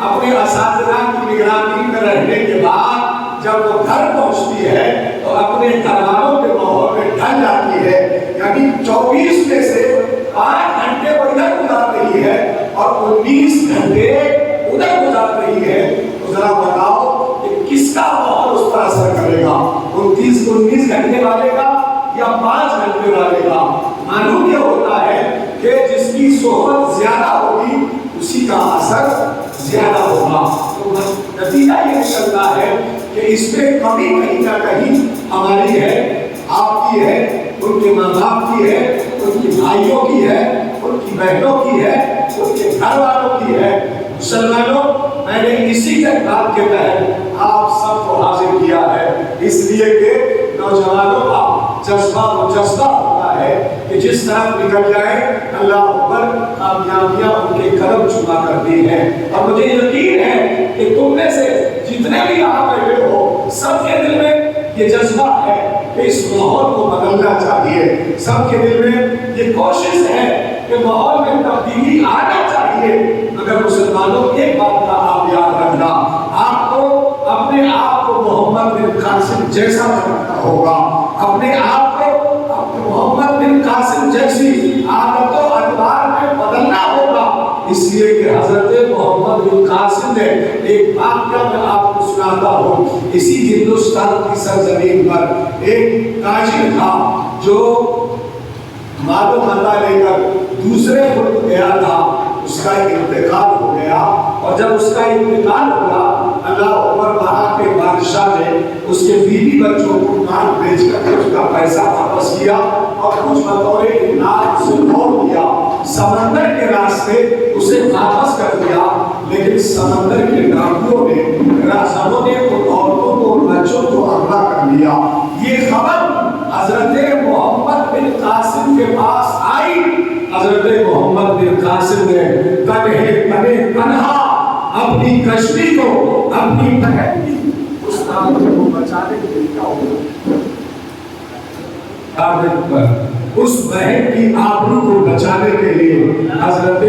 اپنے اساتذہ کی نگرانی میں رہنے کے بعد جب وہ گھر پہنچتی ہے تو اپنے تناؤ کے ماحول میں ڈھل جاتی ہے، یعنی 24 میں سے 5 گھنٹے وہ ادھر گزار رہی ہے اور 19 گھنٹے ادھر گزار رہی ہے، تو ذرا بتاؤ کہ کس کا ماحول اس پر اثر کرے گا، 19 گھنٹے والے کا یا 5 گھنٹے والے کا؟ معلوم یہ ہوتا ہے کہ جس کی صحبت زیادہ ہوگی اسی کا اثر زیادہ ہوگا۔ تو نتیجہ یہ نکلتا ہے کہ اس میں کمی کہیں نہ کہیں ہماری ہے، آپ کی ہے، ان کے ماں باپ کی ہے، ان کی بھائیوں کی ہے، ان کی بہنوں کی ہے، ان کے گھر والوں کی ہے۔ مسلمانوں، میں نے اسی بات کے تحت آپ سب کو حاضر کیا ہے، اس لیے کہ نوجوانوں کا جذبہ ہوتا ہے کہ جس طرف نکل جائے اللہ پر کامیابیاں ان کے قدم چما کرتی ہیں۔ اور مجھے یقین ہے کہ تم میں سے جتنے بھی یہاں بیٹھے ہو سب کے دل میں یہ جذبہ ہے کہ اس ماحول کو بدلنا چاہیے، سب کے دل میں یہ کوشش ہے کہ ماحول میں تبدیلی آنا چاہیے۔ مگر مسلمانوں ایک بات کا آپ یاد رکھنا، آپ کو اپنے آپ کو محمد بن قاسم جیسا بنانا ہوگا، اپنے آپ کو محمد بن قاسم جیسی عادت و ادوار میں بدلنا ہوگا۔ اس لیے کہ حضرت محمد بن قاسم نے ایک واقعہ میں آپ کو سناتا ہوں، اسی ہندوستان کی سرزمین پر ایک تاجر تھا جو مال و متا لے کر دوسرے ملک گیا تھا، اس کا انتقال ہو گیا، اور جب اس کا انتقال ہوا اللہ اکبر، وہاں کے بادشاہ نے اس کے بیوی بچوں کو مال بیچ کر اس کا پیسہ واپس کیا اور کچھ بطور انعام اسے موڑ دیا، سمندر کے راستے اسے واپس کر دیا۔ لیکن سمندر کے ڈاکوؤں نے، رہزنوں نے ان عورتوں کو اور بچوں کو اغوا کر لیا۔ یہ خبر حضرت محمد بن قاسم کے پاس آئی، حضرت محمد بن قاسم نے تنہا اپنی کشتی کو، اپنی بہن کی اس ناول کو بچانے کے لیے اس بہن کی آبرو کو بچانے کے لیے حضرت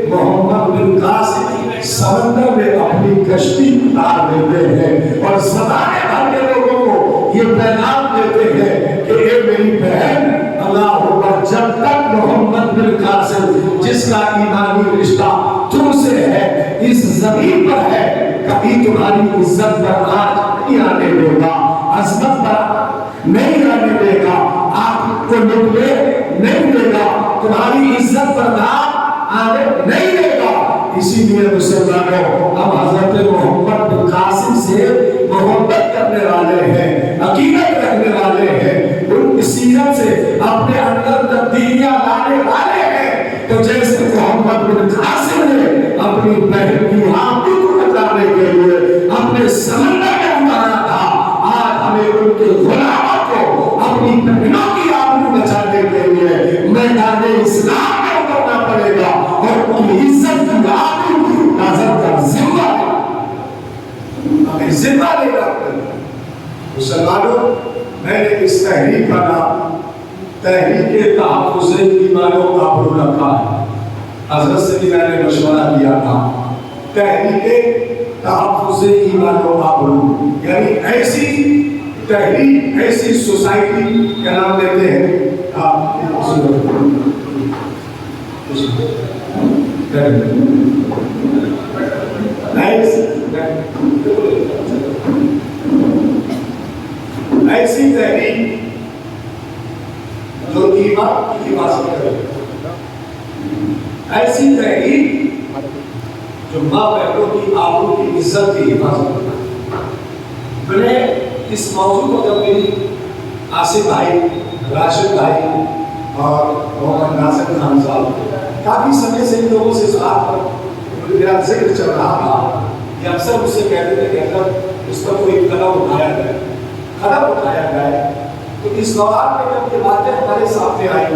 محمد بن قاسم سمندر میں اپنی کشتی اتار دیتے ہیں اور زمانے بھر کے لوگوں کو یہ پیغام دیتے ہیں کہ اے میری بہن، اللہ اکبر، جب تک محمد بن قاسم جس کا ایمانی رشتہ تم سے ہے اس زمین پر ہے، کبھی تمہاری عزت پر آج نہیں آنے دے گا، عظمت پر نہیں آنے دے گا، آپ کو نقلے نہیں دے گا، تمہاری عزت پر داغ آنے نہیں دے گا۔ اسی لیے مسلمانوں، ہم حضرت محمد بن قاسم سے محبت کرنے والے ہیں، عقیدت رکھنے والے ہیں، ان کی سیرت سے اپنے اندر تبدیلیاں لانے والے ہیں۔ تو جیسے محمد بن قاسم نے اپنی بہن کی آبرو کو بچانے کے لیے اپنے سمندر میں اتارا تھا، آج ہمیں ان کے غلاموں کو اپنی بہنوں کی آبرو بچانے کے لیے میدان اسلام میں اترنا پڑے گا اور ان کی عزت کی آبرو کی حفاظت کا ذمہ ہمیں ذمہ لینا پڑے گا۔ مسلمانوں، میں نے اس تحریک کا نام تحریک تحفظ ایمان و آبرو رکھا ہے۔ حضرت سے بھی میں نے مشورہ دیا تھا، تحریک تحفظ ایمان و آبرو، یعنی ایسی تحریک، ایسی سوسائٹی کا نام دیتے ہیں ایسی تحریک جو ایمان کی حفاظت کرے، ایسی تحریک جو ماں بہنوں کی آبرو کی عزت کی حفاظت کرے۔ میں نے اس موضوع کو جب میری آصف بھائی، راشد بھائی اور محمد ناصر خان صاحب کافی سمے سے ان لوگوں سے اس بات پر میرا ذکر چل رہا تھا، یہ اکثر مجھ سے کہتے تھے کہ اگر اس پر کوئی قدم اٹھایا جائے تو اس دوران میں جب یہ باتیں ہمارے سامنے آئی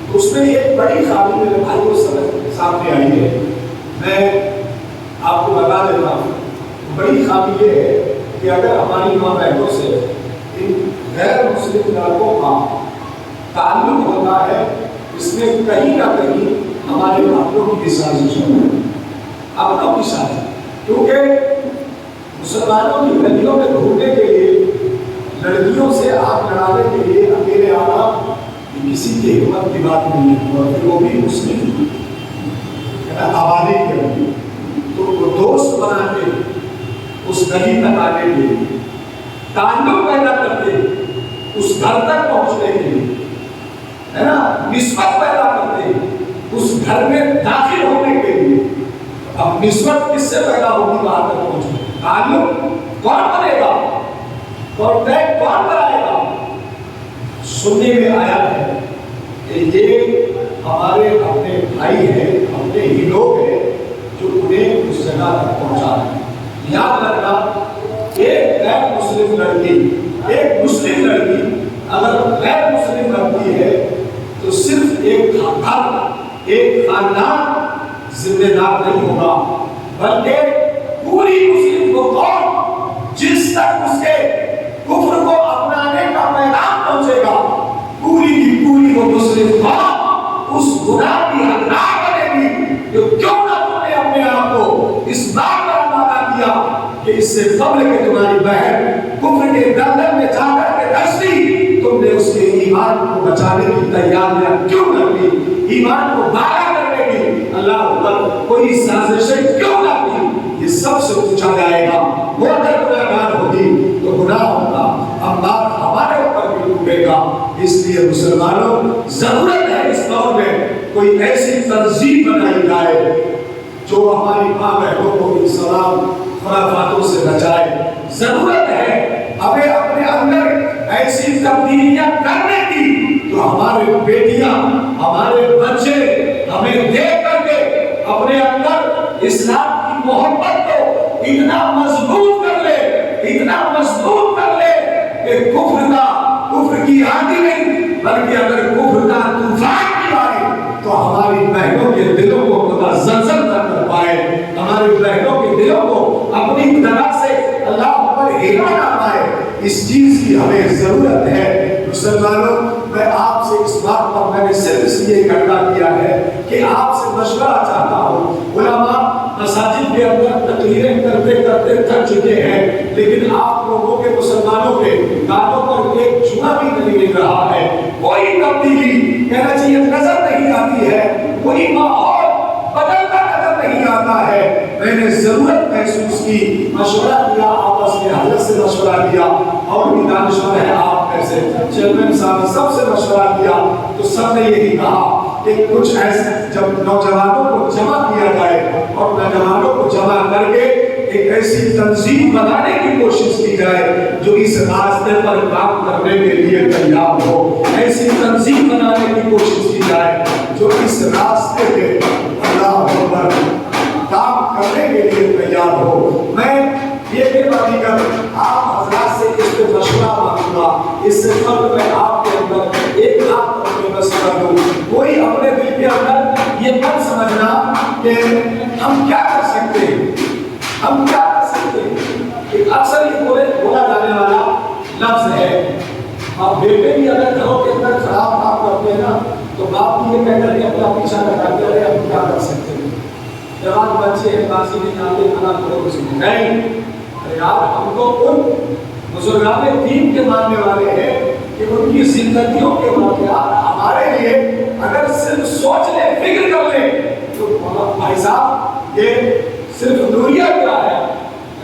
تو اس میں ایک بڑی خامی میرے بھائی کو سامنے آئی ہے۔ میں آپ کو بتا دیتا ہوں، بڑی خامی یہ ہے کہ اگر ہماری ماں بہنوں سے ان غیر مسلم لڑکوں کا تعلق ہوتا ہے، اس میں کہیں نہ کہیں ہمارے اپنوں کی سازش ہے، اپنوں کی سازش۔ کیونکہ مسلمانوں کی گلیوں میں گھومنے کے لیے، لڑکیوں سے آگ لڑانے کے لیے اکیلے آنا یہ کسی کی حکمت کی بات نہیں ہے، اور وہ بھی مسلم آبادی کے لیے تو وہ دوست بنا کے اس گلی تک آنے کے لیے، تعلق پیدا کرتے اس گھر تک پہنچنے کے لیے، ہے نا، نسبت پیدا کرتے اس گھر میں داخل ہونے کے لیے۔ اب نسبت کس سے پیدا ہوگی وہاں تک پہنچنے؟ تعلق کون بنے گا، کانٹیکٹ کون کرائے گا؟ سننے میں آیا ہے کہ یہ ہمارے اپنے بھائی ہیں، اپنے ہی لوگ ہیں جو انہیں اس جگہ تک پہنچا رہے ہیں۔ یاد رکھنا، ایک غیر مسلم لڑکی، ایک مسلم لڑکی اگر غیر مسلم لڑکی ہے تو صرف ایک گھر، ایک خاندان ذمہ دار نہیں ہوگا، بلکہ پوری مسلم قوم جس تک اس کے کفر کو اپنانے کا پیغام پہنچے گا، پوری کی پوری وہ مسلم قوم اس گناہ کی حقدار بنے گی۔ جو کیوں نہ تم نے اپنے آپ کو اس بات پر آمادہ کیا کہ اس سے قبل کہ تمہاری بہن کفر کے دلدل میں جا کر کے دھستی، تم نے اس کے ایمان کو بچانے کی تیاریاں کیوں نہ کی، ایمان کو بالا کرنے کی اللہ پر کوئی سازشیں کیوں نہ کی؟ یہ سب سے پوچھا جائے گا۔ وہ اگر گناہگار ہوگی تو گناہ ہوگا، امبار ہمارے اوپر بھی ڈوبے گا۔ اس لیے مسلمانوں، ضرورت ہے اس دور میں کوئی ایسی تنظیم بنائی جائے جو ہماری ماں بہنوں کو اسلام خرافاتوں سے بچائے۔ ضرورت ہے ہمیں اپنے اندر ایسی تبدیلیاں کرنے کی جو ہمارے بیٹیاں، ہمارے بچے ہمیں دیکھ کر کے اپنے اندر اسلام کی محبت کو اتنا مضبوط کر لے، اتنا مضبوط کر لے کہ کفر کی آندھی نہیں، بلکہ اگر کفر کا طوفان بھی آئے تو ہماری بہنوں کے دلوں کو خدا زلزل نہ کر پائے، ہماری بہنوں کے دلوں کو اپنی طرح سے اللہ پر ہلا نہ پائے۔ اس چیز کی ہمیں ضرورت ہے۔ مسلمانوں، میں آپ سے اس بات پر میں نے صرف اس لیے اکٹھا کیا ہے کہ آپ سے مشورہ چاہتا ہوں۔ علماء مساجد کے اندر تقریریں کرتے کرتے تھک چکے ہیں، لیکن آپ لوگوں کے، مسلمانوں کے کانوں پر ایک جمعہ بھی نہیں مل رہا ہے، کوئی تبدیلی کہنا چاہیے نظر نہیں آتی ہے، کوئی ماحول بدلتا نظر نہیں آتا ہے۔ میں نے ضرورت محسوس کی، مشورہ کیا، آپس میں حضرت سے مشورہ کیا، اور بھی دانشور ہے آپ میں سے، چیئرمین صاحب سب سے مشورہ کیا تو سب نے یہی کہا کہ کچھ ایسے جب نوجوانوں کو جمع کیا جائے اور نوجوانوں کو جمع کر کے ایک ایسی تنظیم بنانے کی کوشش کی جائے جو اس راستے پر کام کرنے کے لیے تیار ہو، ایسی تنظیم بنانے کی کوشش کی جائے جو اس راستے پہ اللہ پر کام کرنے کے لیے تیار ہو۔ میں یہ کہ آپ حضرات سے اس پہ مشورہ مانگوں گا، اس سے قبل میں آپ کے اندر ایک بات اپنے بس کر دوں، کوئی اپنے دل کے اندر یہ مت سمجھنا کہ ہم کیا کر سکتے ہیں، ہم کیا کر سکتے ہیں۔ اکثر یہ بولا جانے والا لفظ ہے، آپ بیٹے بھی اگر گھروں کے اندر خراب کام کرتے ہیں نا تو باپ بھی یہ کہہ کر کے اپنا پیچھا لگاتے رہے ہم کیا کر سکتے ہیں، جوان بچے ہیں باسی نہیں آتے کھانا کرو کسی نہیں۔ یار ہم تو ان بزرگان دین کے ماننے والے ہیں کہ ان کی زندگیوں کے واقعات ہمارے لیے اگر صرف سوچ لیں، فکر کر لیں تو بھائی صاحب یہ صرف نوریہ کیا ہے،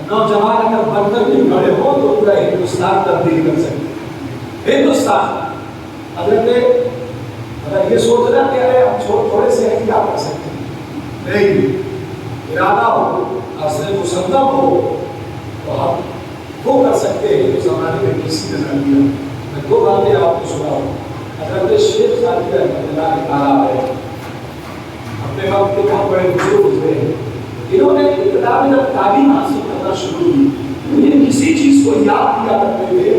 نوجوان اگر بن کر کے کھڑے ہو تو پورا ہندوستان تبدیل کر سکتے ہیں۔ ہندوستان اگر یہ سوچنا کیا ہے ہم تھوڑے سے ہیں کیا کر سکتے ہیں، نہیں، ارادہ ہو، اصل مسلم ہو تو ہم وہ کر سکتے ہیں جو زمانے میں کسی نے نہ کیا۔ میں دو باتیں آپ کو سناؤں۔ حضرت شیخ سعدی رحمۃ اللہ تعالیٰ علیہ اپنے وقت کے بہت بڑے بزرگ گزرے ہیں، انہوں نے ابتدا میں جب تعلیم حاصل کرنا شروع کی تو یہ کسی چیز کو یاد کیا کرتے تھے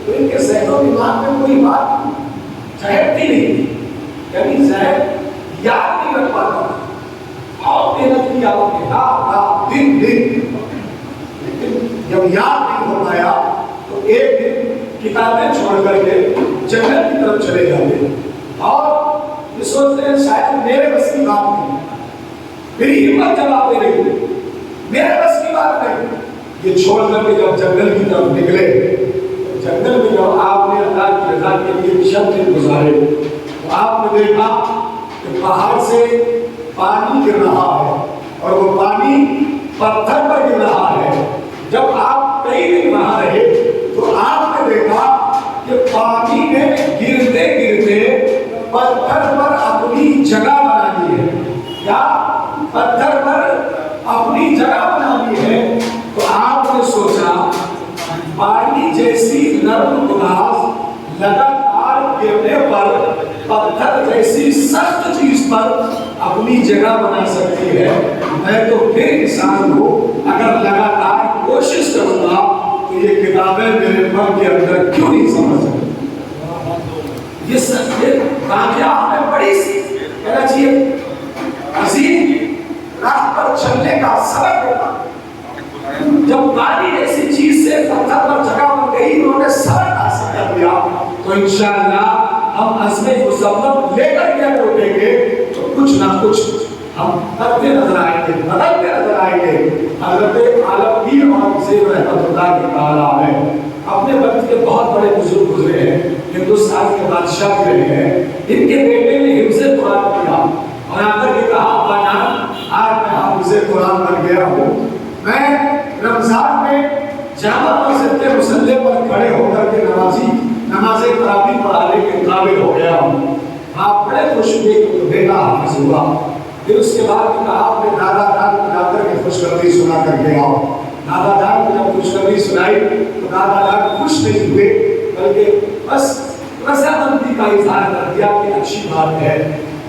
تو ان کے ذہن و دماغ میں کوئی بات ٹھہرتی نہیں تھی، یعنی ذہن یاد نہیں رکھ پاتا، اور محنت کی آپ نے رات دن لیکن جب یاد نہیں ہو پایا تو ایک دن کتابیں چھوڑ کر کے جنت کی طرف چلے جاتے اور یہ سوچتے ہیں شاید میرے بس کی بات نہیں، میری ہمت جواب دے رہی، میرے بس کی بات طرف نہیں. یہ چھوڑ کر کے جب جنگل کی طرف نکلے، جنگل میں جب آپ نے اللہ کی رضا کے لیے چند دن گزارے تو آپ نے دیکھا کہ پہاڑ سے پانی گر رہا ہے اور وہ پانی پتھر پر گر رہا ہے. جب آپ کئی دن وہاں رہے تو آپ نے دیکھا کہ پانی نے گرتے گرتے پتھر پر اپنی جگہ بنا لی ہے. کیا پتھر پر اپنی جگہ بنا لی ہے؟ تو آپ نے سوچا پانی جیسی نرم گلاس لگاتار گرنے پر پتھر جیسی سخت چیز پر اپنی جگہ بنا سکتی ہے. میں تو پھر انسان کو اگر لگاتار کوشش کروں گا تو یہ کتابیں میرے من کے اندر کیوں نہیں سمجھ سکتی. یہ سچ ہے واقعہ ہمیں بڑی سی کہنا چاہیے عظیم راہ پر چلنے کا سبق ہوگا. جب پانی ایسی چیز سے پتھر پر جگہ بن گئی انہوں نے سبق حاصل کر لیا تو انشاءاللہ ہم عزم مصمم لے کر کے اٹھیں گے تو کچھ نہ کچھ ہم کرتے نظر آئیں گے، بدلتے نظر آئیں گے. حضرت عالمگیر اور زیب رحمت اللہ کی تعالیٰ ہے اپنے وقت کے بہت بڑے بزرگ گزرے ہیں، ہندوستان کے بادشاہ بھی رہے ہیں. ان کے بیٹے نے حفظ قرآن کیا اور آ کر کے کہا ابا جان آج میں حافظ قرآن بن گیا ہوں. میں رمضان میں جامع مسجد کے مصلی پر کھڑے ہو کر کے نماز تراویح پڑھانے کے قابل ہو گیا ہوں. آپ بڑے خوش ہوئے کہ بیٹا حافظ ہوا. پھر اس کے بعد کہا اپنے دادا جان کو جا کر کے خوشخبری سنا کر کے آؤ. دادا جان کو جب خوشخبری سنائی تو دادا جان خوش نہیں ہوئے بلکہ بس رضامندی کا اظہار کر دیا کہ اچھی بات ہے.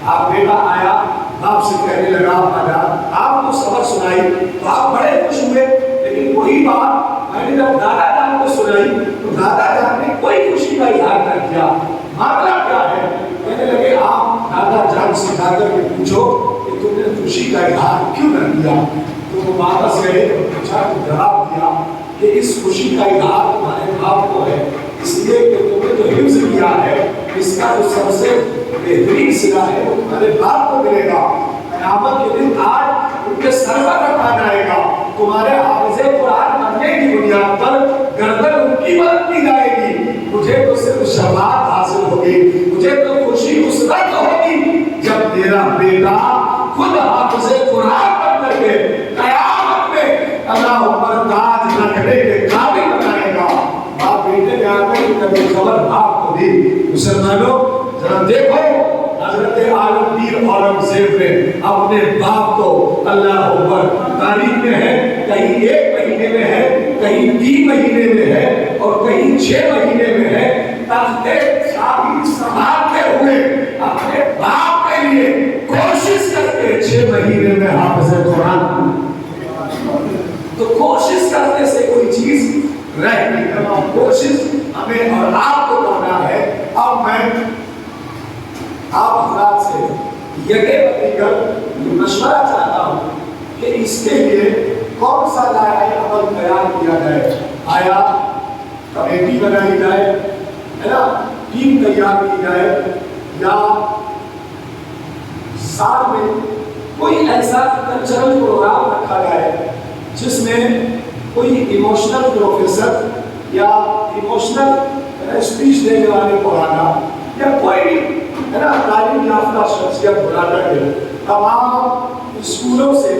آپ بیٹا آیا باپ سے کہنے لگا ابا جان آپ کو سبق سنائی تو آپ بڑے خوش ہوئے، لیکن وہی بات میں نے جب دادا جان کو سنائی تو دادا جان نے کوئی خوشی کا اظہار نہ کیا. معاملہ کیا ہے؟ کہنے لگے آپ دادا جان سے جا کر کے پوچھو کہ تم نے خوشی کا اظہار کیوں نہ کیا. تو وہ واپس گئے اور پوچھا تو جواب دیا کہ اس خوشی کا اظہار تمہارے باپ کو ہے اس لیے کہ تم نے جو حفظ کیا ہے اس کا جو سب سے بہترین صلہ ہے وہ تمہارے باپ کو ملے گا. قیامت کے دن آج ان کے سر پر رکھا جائے گا. تمہارے حافظ قرآن بننے کی بنیاد پر گردن ان کی مدد کی جائے گی. مجھے تو صرف شفاعت حاصل ہوگی، مجھے تو خوشی اس وقت ہوگی جب میرا بیٹا خود حافظ قرآن بن کر کے قیامت میں اللہ پر تاج رکھنے کے قابل بنائے گا. باپ بیٹے میں آ کر کبھی خبر باپ کو دی. مسلمانوں ذرا دیکھو حضرت عالمگیر اورنگزیب نے اپنے باپ کو اللہ اکبر تاریخ میں ہے کہیں 1 مہینے میں ہے، کہیں 3 مہینے میں ہے اور کہیں 6 مہینے میں ہے. تخت شاہی سنبھالتے ہوئے اپنے باپ کے لیے کوشش کرتے 6 مہینے میں حافظ قرآن. تو کوشش کرنے سے کوئی چیز رہ نہیں. کوشش ہمیں اور آپ کو کرنا ہے. اب میں آپ حضرات سے یکے دیگر مشورہ چاہتا ہوں کہ اس کے لیے کون سا لائحہ عمل تیار کیا جائے. آیا کمیٹی بنائی جائے ہے نا، ٹیم تیار کی جائے، یا سال میں کوئی ایسا کلچرل پروگرام رکھا جائے جس میں کوئی ایموشنل پروفیسر یا ایموشنل اسپیچ دینے والے پڑھانا یا کوئی بھی ہے نا تعلیم یافتہ شخصیت بلا کر کے تمام اسکولوں سے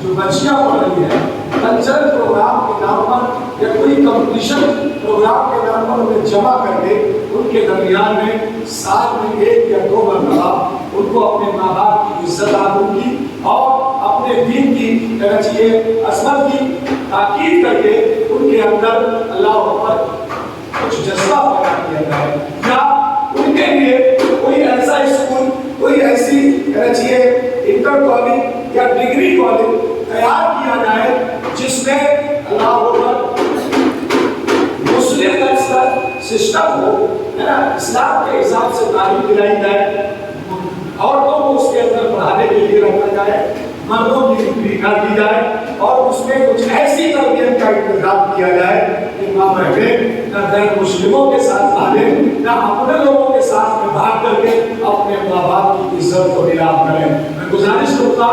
جو بچیاں پڑھ رہی ہیں کلچرل پروگرام کے نام پر یا کوئی کمپٹیشن پروگرام کے نام پر انہیں جمع کر کے ان کے درمیان میں سال میں 1 یا 2 مرتبہ ان کو اپنے ماں باپ کی عزت آبرو کی اور اپنے دین کی کہنا چاہیے عظمت کی تاکید کر کے ان کے اندر اللہ پر کچھ جذبہ پیدا کیا جائے. یا ان کے لیے کوئی ایسا اسکول، کوئی ایسی کہنا چاہیے انٹر کالج یا ڈگری کالج تیار کیا جائے جس میں اللہ پر مسلم کلچرل سسٹم ہو ہے نا، اسلام کے حساب سے تعلیم دلائی جائے، عورتوں کو اس کے اندر پڑھانے کے لیے رکھا جائے، مردوں کی ڈگری نہ دی جائے اور اس میں کچھ ایسی تربیت کا انتظام کیا جائے کہ ماں بہنیں نہ غیر مسلموں کے ساتھ بھاگیں نہ اپنے لوگوں کے ساتھ میں بھاگ کر کے اپنے ماں باپ کی عزت کو نیلام کریں. میں گزارش کرتا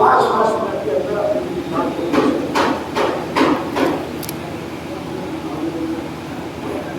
5-5